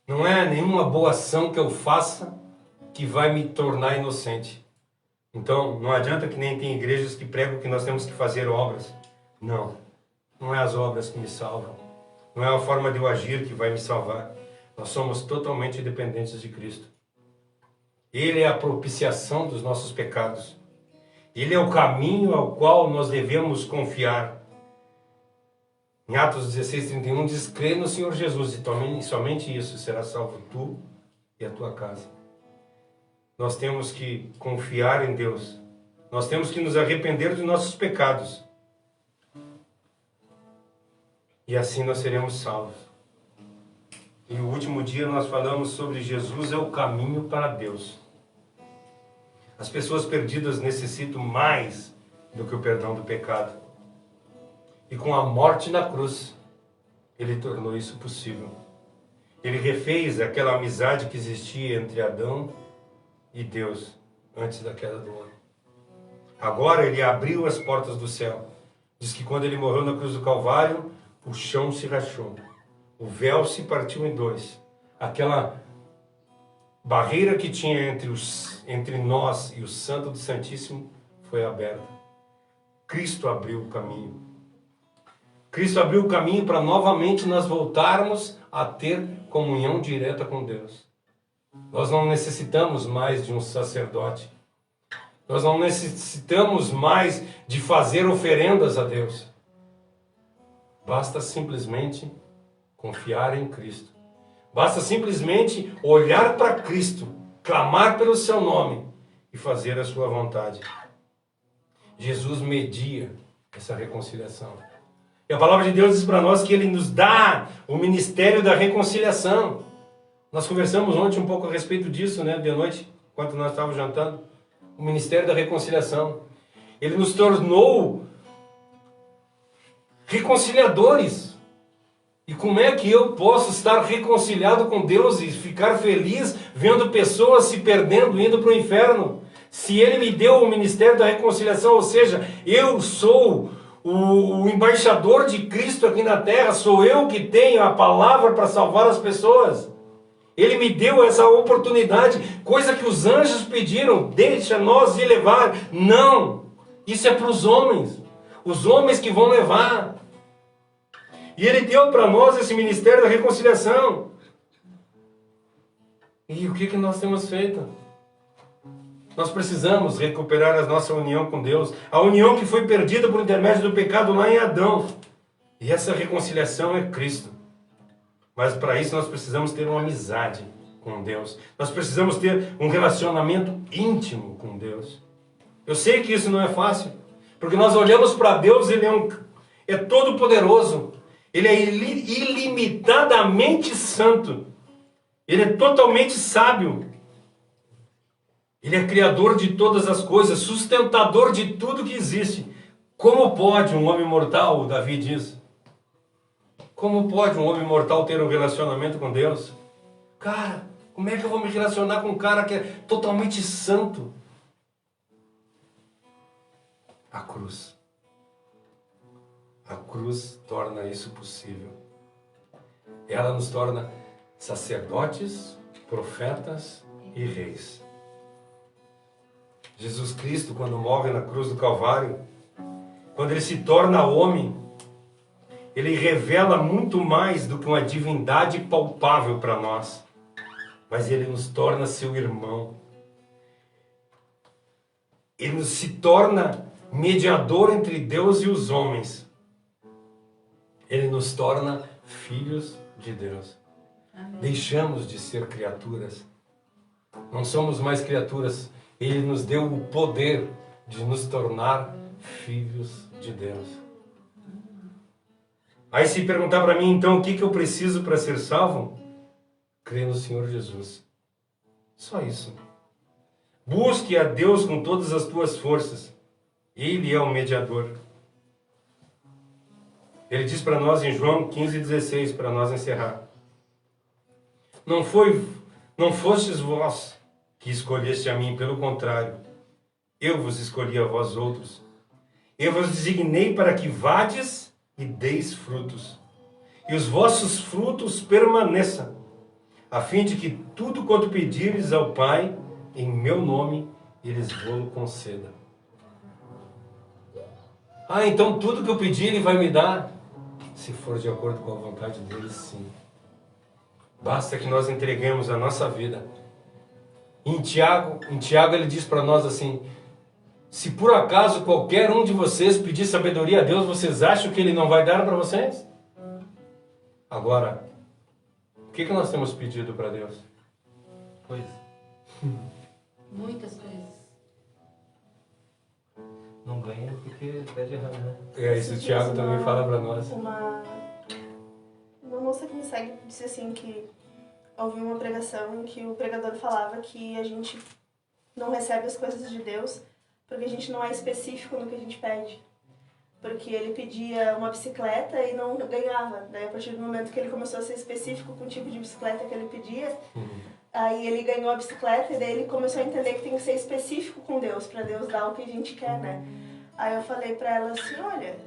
Não é nenhuma boa ação que eu faça que vai me tornar inocente. Então, não adianta que nem tem igrejas que pregam que nós temos que fazer obras. Não, não é as obras que me salvam. Não é a forma de eu agir que vai me salvar. Nós somos totalmente dependentes de Cristo. Ele é a propiciação dos nossos pecados. Ele é o caminho ao qual nós devemos confiar. Em Atos 16:31 diz: crê no Senhor Jesus e somente isso será salvo tu e a tua casa. Nós temos que confiar em Deus. Nós temos que nos arrepender dos nossos pecados. E assim nós seremos salvos. E no último dia nós falamos sobre Jesus é o caminho para Deus. As pessoas perdidas necessitam mais do que o perdão do pecado. E com a morte na cruz, Ele tornou isso possível. Ele refez aquela amizade que existia entre Adão e Deus antes da queda do homem. Agora Ele abriu as portas do céu. Diz que quando Ele morreu na cruz do Calvário, o chão se rachou. O véu se partiu em dois. Aquela barreira que tinha entre nós e o Santo do Santíssimo foi aberta. Cristo abriu o caminho. Cristo abriu o caminho para novamente nós voltarmos a ter comunhão direta com Deus. Nós não necessitamos mais de um sacerdote. Nós não necessitamos mais de fazer oferendas a Deus. Basta simplesmente confiar em Cristo. Basta simplesmente olhar para Cristo, clamar pelo seu nome e fazer a sua vontade. Jesus media essa reconciliação. E a palavra de Deus diz para nós que Ele nos dá o ministério da reconciliação. Nós conversamos ontem um pouco a respeito disso, né, de noite, enquanto nós estávamos jantando. O ministério da reconciliação. Ele nos tornou reconciliadores. E como é que eu posso estar reconciliado com Deus e ficar feliz vendo pessoas se perdendo, indo para o inferno? Se Ele me deu o ministério da reconciliação, ou seja, eu sou o embaixador de Cristo aqui na terra, sou eu que tenho a palavra para salvar as pessoas. Ele me deu essa oportunidade, coisa que os anjos pediram, deixa nós ir levar. Não, isso é para os homens que vão levar. E Ele deu para nós esse ministério da reconciliação. E o que nós temos feito? Nós precisamos recuperar a nossa união com Deus. A união que foi perdida por intermédio do pecado lá em Adão. E essa reconciliação é Cristo. Mas para isso nós precisamos ter uma amizade com Deus. Nós precisamos ter um relacionamento íntimo com Deus. Eu sei que isso não é fácil. Porque nós olhamos para Deus, Ele é todo poderoso, Ele é ilimitadamente santo, Ele é totalmente sábio, Ele é criador de todas as coisas, sustentador de tudo que existe. Como pode um homem mortal, Davi diz, como pode um homem mortal ter um relacionamento com Deus? Cara, como é que eu vou me relacionar com um cara que é totalmente santo? A cruz. A cruz torna isso possível. Ela nos torna sacerdotes, profetas e reis. Jesus Cristo, quando morre na cruz do Calvário, quando Ele se torna homem, Ele revela muito mais do que uma divindade palpável para nós. Mas Ele nos torna seu irmão. Ele se torna mediador entre Deus e os homens. Ele nos torna filhos de Deus. Amém. Deixamos de ser criaturas. Não somos mais criaturas. Ele nos deu o poder de nos tornar filhos de Deus. Aí se perguntar para mim, então, o que eu preciso para ser salvo? Crer no Senhor Jesus. Só isso. Busque a Deus com todas as tuas forças. Ele é o mediador. Ele diz para nós em João 15,16, para nós encerrar. Não fostes vós que escolheste a mim, pelo contrário, eu vos escolhi a vós outros. Eu vos designei para que vades e deis frutos, e os vossos frutos permaneçam, a fim de que tudo quanto pedires ao Pai, em meu nome, eles vos conceda. Ah, então tudo que eu pedir Ele vai me dar? Se for de acordo com a vontade dele, sim. Basta que nós entreguemos a nossa vida. Em Tiago ele diz para nós assim, se por acaso qualquer um de vocês pedir sabedoria a Deus, vocês acham que Ele não vai dar para vocês? Agora, o que nós temos pedido para Deus? Pois. Muitas coisas. Não ganha porque pede errado, né? É, isso o Tiago também fala para nós. Uma moça que me segue disse assim que ouviu uma pregação em que o pregador falava que a gente não recebe as coisas de Deus porque a gente não é específico no que a gente pede. Porque ele pedia uma bicicleta e não ganhava. Daí, a partir do momento que ele começou a ser específico com o tipo de bicicleta que ele pedia, aí ele ganhou a bicicleta e daí ele começou a entender que tem que ser específico com Deus, para Deus dar o que a gente quer, né? Aí eu falei pra ela assim, olha,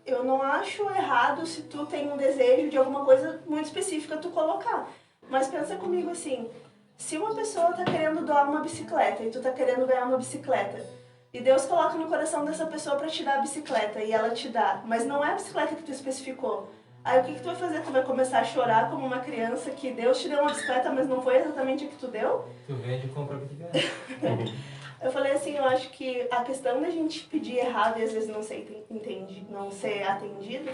eu não acho errado se tu tem um desejo de alguma coisa muito específica tu colocar. Mas pensa comigo assim, se uma pessoa tá querendo doar uma bicicleta e tu tá querendo ganhar uma bicicleta, e Deus coloca no coração dessa pessoa pra te dar a bicicleta e ela te dá, mas não é a bicicleta que tu especificou. Aí o que tu vai fazer? Tu vai começar a chorar como uma criança que Deus te deu uma bicicleta, mas não foi exatamente a que tu deu? Tu vende e compra o que tu quer. Eu falei assim, eu acho que a questão da gente pedir errado e às vezes não ser atendido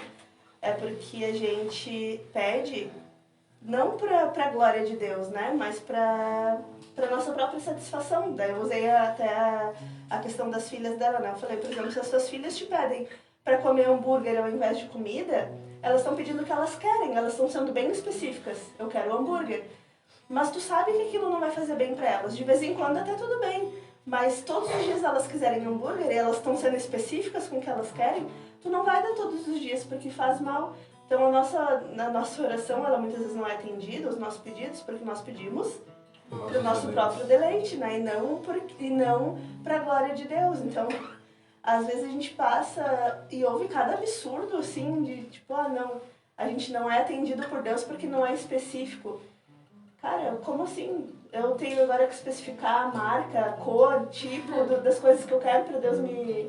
é porque a gente pede não pra glória de Deus, né? Mas pra nossa própria satisfação. Daí eu usei até a questão das filhas dela, né? Eu falei, por exemplo, se as suas filhas te pedem pra comer hambúrguer ao invés de comida, elas estão pedindo o que elas querem, elas estão sendo bem específicas. Eu quero hambúrguer. Mas tu sabe que aquilo não vai fazer bem pra elas. De vez em quando até tudo bem. Mas todos os dias elas quiserem hambúrguer e elas estão sendo específicas com o que elas querem, tu não vai dar todos os dias porque faz mal. Então a nossa oração, ela muitas vezes não é atendida, os nossos pedidos, porque nós pedimos para o nosso próprio deleite, né? E não para a glória de Deus. Então, às vezes a gente passa e ouve cada absurdo, assim, de tipo, não, a gente não é atendido por Deus porque não é específico. Cara, como assim? Eu tenho agora que especificar a marca, a cor, tipo das coisas que eu quero para Deus me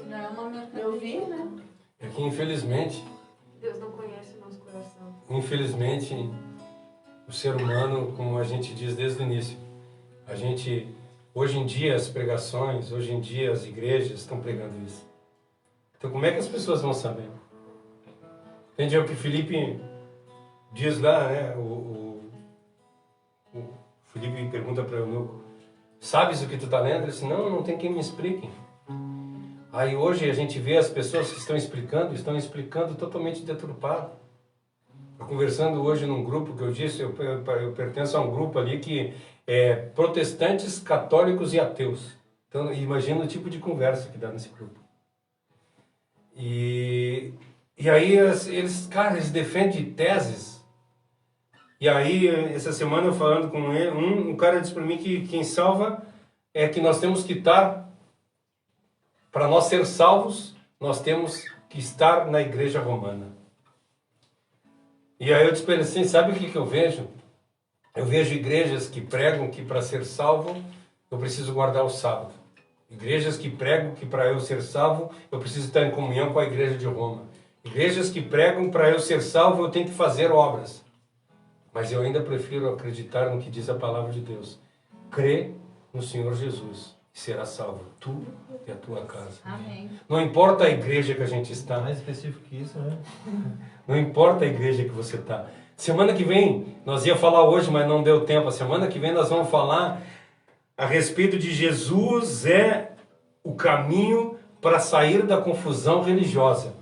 ouvir, né? É que infelizmente, Deus não conhece o nosso coração. infelizmente, o ser humano, como a gente diz desde o início, hoje em dia as pregações, hoje em dia as igrejas estão pregando isso. Então como é que as pessoas vão saber? Entende o que Felipe diz lá, né? O Felipe pergunta para o Eunuco, sabes o que tu está lendo? Ele disse, não tem quem me explique. Aí hoje a gente vê as pessoas que estão explicando totalmente deturpado. Estou conversando hoje num grupo que eu disse, eu pertenço a um grupo ali que é protestantes, católicos e ateus. Então imagina o tipo de conversa que dá nesse grupo. E aí eles, cara, eles defendem teses. E aí essa semana eu falando com ele, um cara disse para mim que quem salva é que nós temos que estar, para nós ser salvos, nós temos que estar na igreja romana. E aí eu disse para ele assim, sabe o que eu vejo? Eu vejo igrejas que pregam que para ser salvo eu preciso guardar o sábado. Igrejas que pregam que para eu ser salvo eu preciso estar em comunhão com a igreja de Roma. Igrejas que pregam para eu ser salvo eu tenho que fazer obras. Mas eu ainda prefiro acreditar no que diz a palavra de Deus. Crê no Senhor Jesus e será salvo, tu e a tua casa. Amém. Não importa a igreja que a gente está. Mais específico que isso, né? Não importa a igreja que você está. Semana que vem, nós ia falar hoje, mas não deu tempo. A semana que vem nós vamos falar a respeito de Jesus é o caminho para sair da confusão religiosa.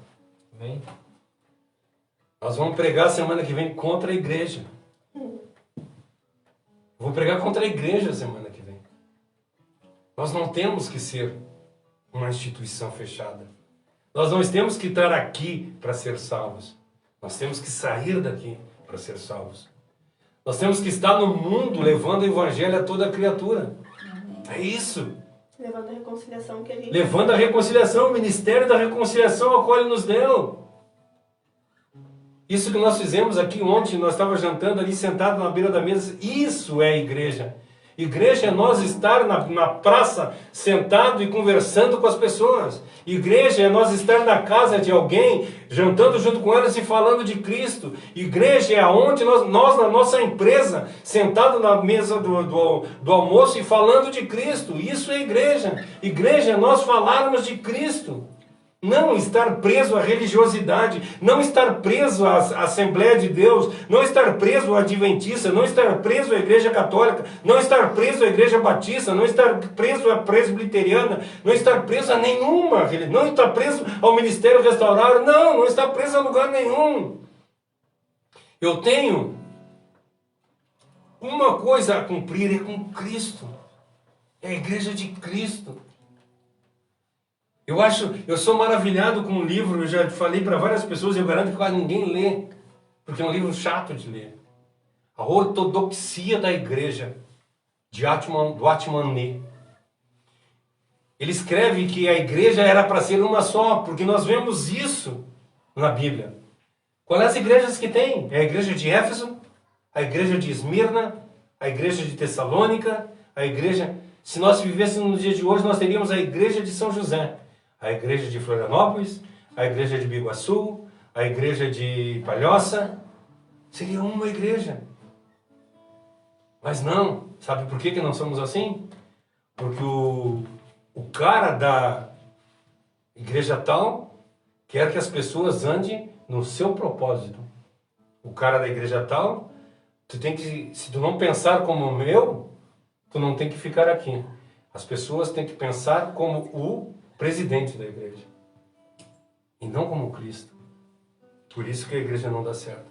Amém? Nós vamos pregar semana que vem contra a igreja. Vou pregar contra a igreja semana que vem. Nós não temos que ser uma instituição fechada. Nós não temos que estar aqui para ser salvos. Nós temos que sair daqui para ser salvos. Nós temos que estar no mundo levando o evangelho a toda criatura. É isso. Levando a reconciliação que a gente... Levando a reconciliação, o ministério da reconciliação ao qual Ele nos deu. Isso que nós fizemos aqui ontem, nós estávamos jantando ali, sentado na beira da mesa. Isso é igreja. Igreja é nós estar na praça, sentado e conversando com as pessoas. Igreja é nós estar na casa de alguém, jantando junto com elas e falando de Cristo. Igreja é onde nós na nossa empresa, sentado na mesa do almoço e falando de Cristo. Isso é igreja. Igreja é nós falarmos de Cristo. Não estar preso à religiosidade, não estar preso à Assembleia de Deus, não estar preso à Adventista, não estar preso à Igreja Católica, não estar preso à Igreja Batista, não estar preso à Presbiteriana, não estar preso a nenhuma religião, não estar preso ao Ministério Restaurário, não estar preso a lugar nenhum. Eu tenho uma coisa a cumprir, é com Cristo, é a Igreja de Cristo. Eu sou maravilhado com um livro, eu já falei para várias pessoas, eu garanto que quase ninguém lê, porque é um livro chato de ler. A Ortodoxia da Igreja, do Atman Ne. Ele escreve que a igreja era para ser uma só, porque nós vemos isso na Bíblia. Qual é as igrejas que tem? É a igreja de Éfeso, a igreja de Esmirna, a igreja de Tessalônica, a igreja... Se nós vivêssemos no dia de hoje, nós teríamos a igreja de São José, a igreja de Florianópolis, a igreja de Biguaçu, a igreja de Palhoça. Seria uma igreja. Mas não. Sabe por que não somos assim? Porque o cara da igreja tal quer que as pessoas andem no seu propósito. O cara da igreja tal, se tu não pensar como o meu, tu não tem que ficar aqui. As pessoas têm que pensar como o presidente da igreja. E não como Cristo. Por isso que a igreja não dá certo.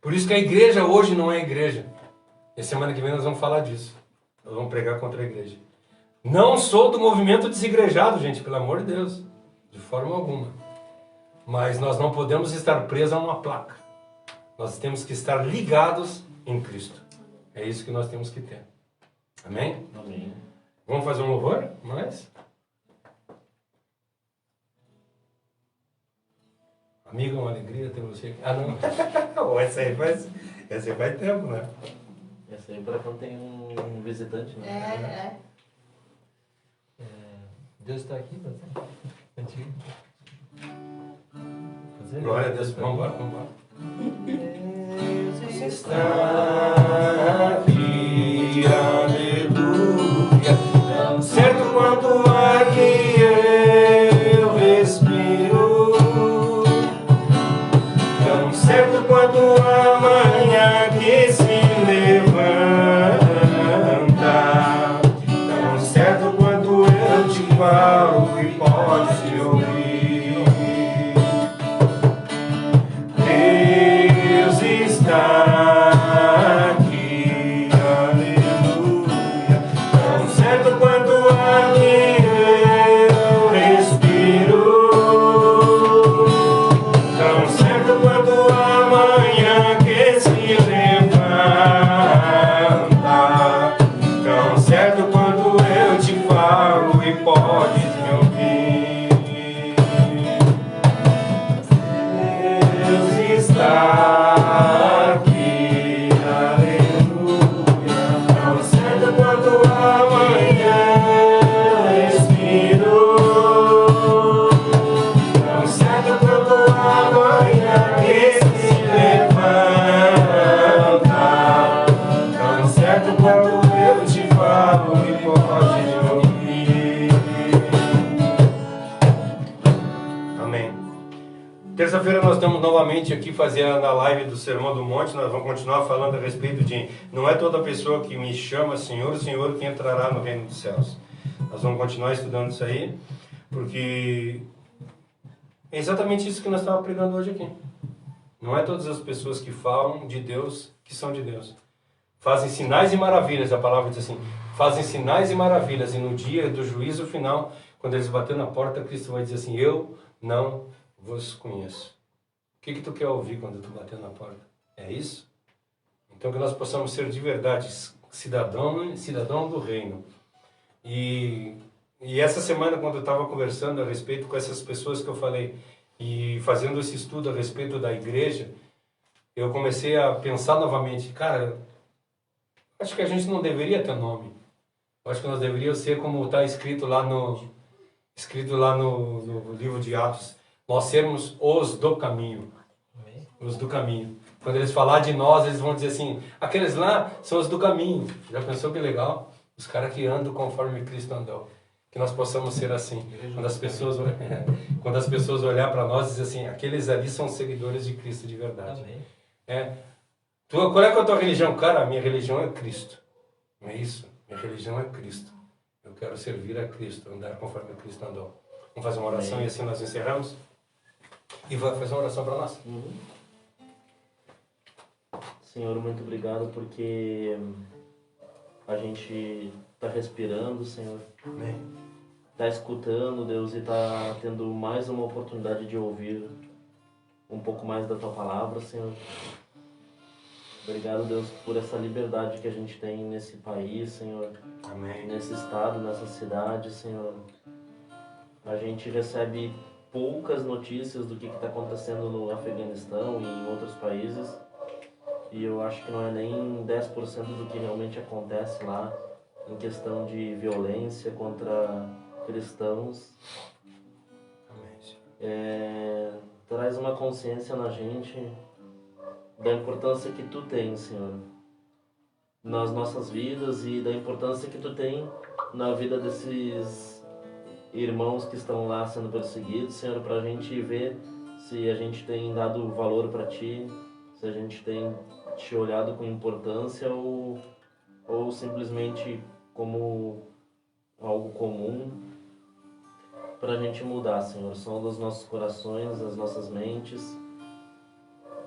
Por isso que a igreja hoje não é igreja. E semana que vem nós vamos falar disso. Nós vamos pregar contra a igreja. Não sou do movimento desigrejado, gente, pelo amor de Deus. De forma alguma. Mas nós não podemos estar presos a uma placa. Nós temos que estar ligados em Cristo. É isso que nós temos que ter. Amém? Amém. Vamos fazer um louvor? Mais? Amigo, é uma alegria ter você aqui. Ah, não. Essa aí faz tempo, né? Essa aí para quando tem um visitante, né? Deus está aqui, mas antigo. Glória a Deus. Vamos embora. Deus Está aqui, aleluia. Tão certo quanto o ar que eu respiro, tão certo quanto a manhã que se levanta, tão certo quanto eu te falo. está aqui, aleluia. Tão certo quanto ar que eu respiro, tão certo quanto a manhã que se levanta, tão certo quanto eu te falo e podes me ouvir. Deus está aqui, aleluia. Tão certo quanto amanhã eu respiro, tão certo quanto amanhã que se levanta, tão certo quanto eu te falo e pode me ouvir. Amém. Terça-feira nós estamos novamente aqui fazendo a live do Sermão do Monte. Nós vamos continuar falando a respeito de não é toda pessoa que me chama Senhor, Senhor que entrará no reino dos céus. Nós vamos continuar estudando isso aí, porque é exatamente isso que nós estamos pregando hoje aqui. Não é todas as pessoas que falam de Deus que são de Deus. Fazem sinais e maravilhas, a palavra diz assim, fazem sinais e maravilhas, e no dia do juízo final, quando eles baterem na porta, Cristo vai dizer assim, eu não vos conheço. O que tu quer ouvir quando tu bater na porta? É isso? Então que nós possamos ser de verdade cidadão do reino. E essa semana, quando eu estava conversando a respeito com essas pessoas que eu falei, e fazendo esse estudo a respeito da igreja, eu comecei a pensar novamente, cara, acho que a gente não deveria ter nome. Eu acho que nós deveríamos ser como está escrito lá no livro de Atos, nós sermos os do caminho. Os do caminho. Quando eles falar de nós, eles vão dizer assim, aqueles lá são os do caminho. Já pensou que legal? Os caras que andam conforme Cristo andou. Que nós possamos ser assim. Quando as pessoas olhar para nós e dizer assim, aqueles ali são seguidores de Cristo de verdade. Qual é a tua religião? Cara, a minha religião é Cristo. Não é isso? Minha religião é Cristo. Eu quero servir a Cristo, andar conforme Cristo andou. Vamos fazer uma oração e assim nós encerramos? E vai fazer uma oração para nós? Senhor, muito obrigado porque a gente está respirando, Senhor. Amém. Está escutando, Deus, e está tendo mais uma oportunidade de ouvir um pouco mais da Tua Palavra, Senhor. Obrigado, Deus, por essa liberdade que a gente tem nesse país, Senhor. Amém. Nesse estado, nessa cidade, Senhor. A gente recebe poucas notícias do que está acontecendo no Afeganistão e em outros países. E eu acho que não é nem 10% do que realmente acontece lá em questão de violência contra cristãos. Traz uma consciência na gente da importância que Tu tem, Senhor, nas nossas vidas e da importância que Tu tem na vida desses irmãos que estão lá sendo perseguidos, Senhor, para a gente ver se a gente tem dado valor para Ti, se a gente tem Te olhado com importância ou simplesmente como algo comum, para a gente mudar, Senhor. Sonda os nossos corações, as nossas mentes,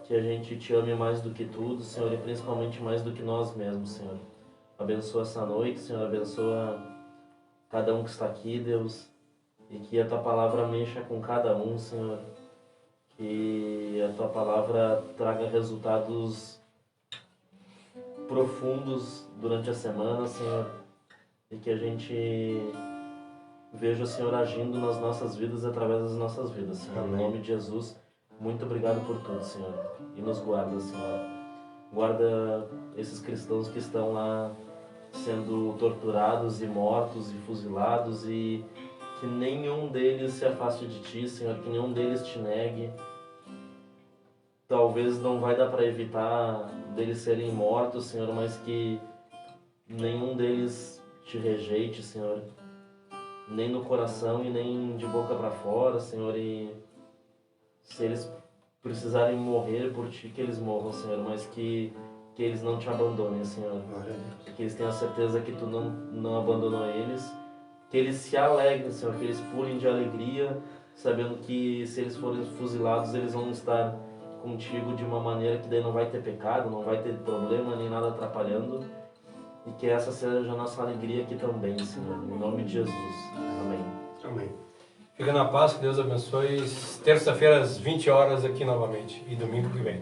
que a gente Te ame mais do que tudo, Senhor, e principalmente mais do que nós mesmos, Senhor. Abençoa essa noite, Senhor, abençoa cada um que está aqui, Deus, e que a Tua Palavra mexa com cada um, Senhor. Que a Tua Palavra traga resultados profundos durante a semana, Senhor, e que a gente veja o Senhor agindo nas nossas vidas através das nossas vidas, Senhor. Amém. Em nome de Jesus, muito obrigado por tudo, Senhor, e nos guarda, Senhor. Guarda esses cristãos que estão lá sendo torturados e mortos e fuzilados, e que nenhum deles se afaste de Ti, Senhor, que nenhum deles Te negue. Talvez não vai dar para evitar deles serem mortos, Senhor, mas que nenhum deles Te rejeite, Senhor, nem no coração e nem de boca para fora, Senhor, e se eles precisarem morrer por Ti, que eles morram, Senhor, mas que eles não Te abandonem, Senhor, que eles tenham a certeza que Tu não abandonou eles, que eles se alegrem, Senhor, que eles pulem de alegria, sabendo que se eles forem fuzilados, eles vão estar com contigo de uma maneira que daí não vai ter pecado, não vai ter problema nem nada atrapalhando. E que essa seja a nossa alegria aqui também, Senhor. Em nome de Jesus. Amém. Amém. Fica na paz, que Deus abençoe. Terça-feira às 20 horas aqui novamente e domingo que vem.